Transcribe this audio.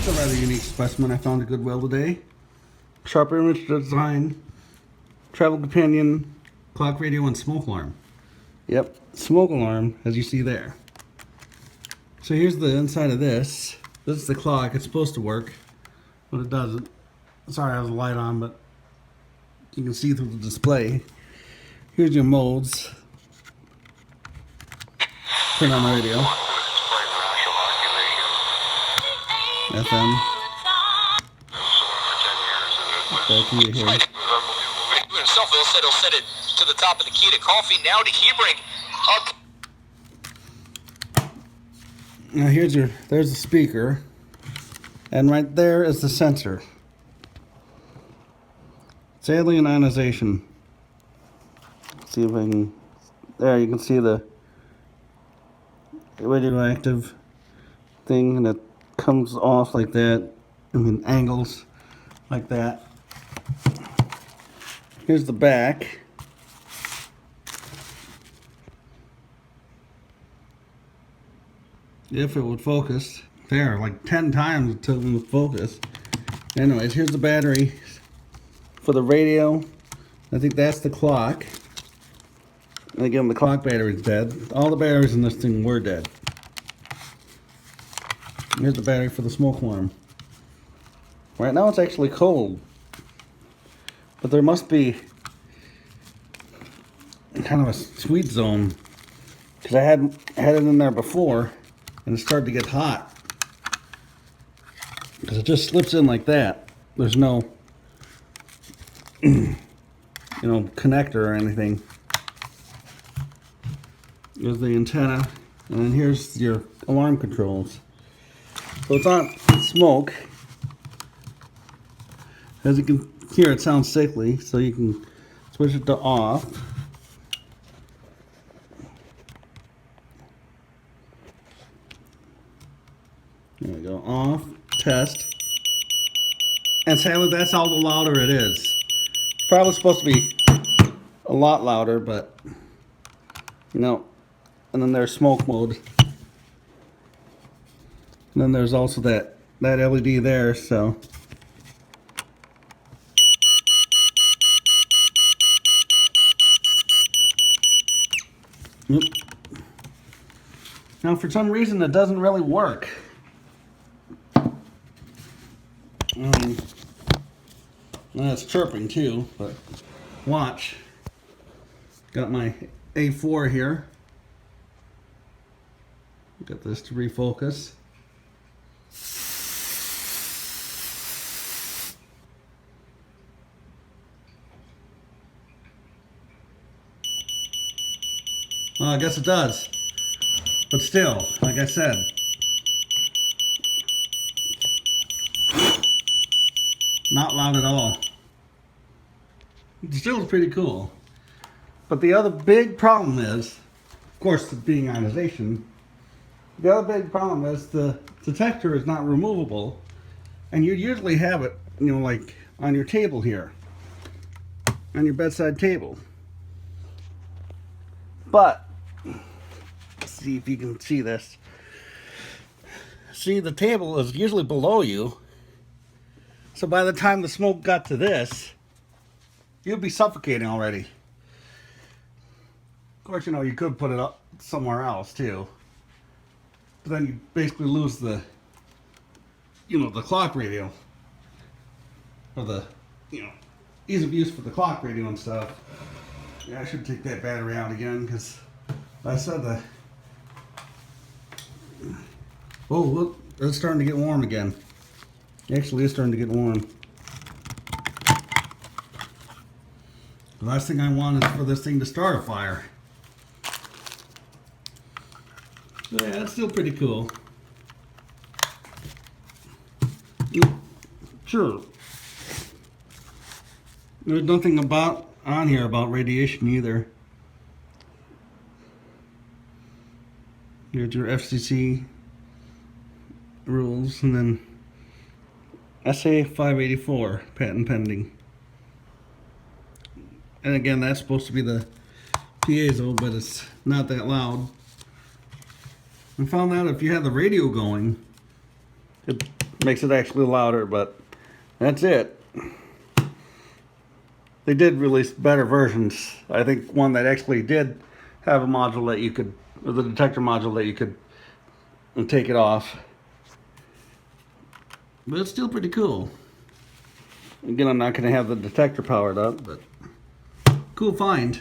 a rather unique specimen I found at Goodwill today. Sharp image design, travel companion, clock radio, and smoke alarm. Yep, smoke alarm, as you see there. So here's the inside of this. This is the clock. It's supposed to work, but it doesn't. Sorry, I have the light on, but you can see through the display. Here's your modes. Turn on the radio. FM. Back in your head. Himself said he'll set it to the top of the key to coffee. Now to key break. Now there's the speaker, and right there is the sensor. It's alien ionization. Let's see if I can. There, you can see the radioactive thing, and it comes off like that. I mean, angles like that. Here's the back. If it would focus. There, like 10 times it took me to focus. Anyways, here's the battery for the radio. I think that's the clock. And again, the clock battery's dead. All the batteries in this thing were dead. Here's the battery for the smoke alarm. Right now it's actually cold. But there must be kind of a sweet zone. Because I had it in there before. And it started to get hot. Because it just slips in like that. There's no, connector or anything. Here's the antenna. And then here's your alarm controls. So it's on smoke. As you can hear, it sounds sickly. So you can switch it to off. There we go, off, test. And sadly, that's all the louder it is. Probably supposed to be a lot louder, but, and then there's smoke mode. And then there's also that LED there, so. Yep. Now, for some reason, it doesn't really work. Well, it's chirping too, but watch. Got my A4 here. Got this to refocus. Well, I guess it does. But still, like I said, not loud at all. It still is pretty cool. But the other big problem is, of course, being ionization, the other big problem is the detector is not removable. And you usually have it, like on your table here. On your bedside table. But, let's see if you can see this. See, the table is usually below you. So by the time the smoke got to this, you'd be suffocating already. Of course, you could put it up somewhere else too. But then you basically lose the, the clock radio. Or the, ease of use for the clock radio and stuff. Yeah, I should take that battery out again because I said that. Oh, look, it's starting to get warm again. Actually, it's starting to get warm. The last thing I want is for this thing to start a fire. But yeah, it's still pretty cool. Sure. There's nothing on here about radiation either. Here's your FCC rules, and then SA 584, patent pending. And again, that's supposed to be the piezo, but it's not that loud. I found out if you have the radio going, Makes it actually louder, but that's it. They did release better versions. I think one that actually did have a module that you could, or the detector module that you could take it off. But it's still pretty cool. Again, I'm not going to have the detector powered up, but cool find.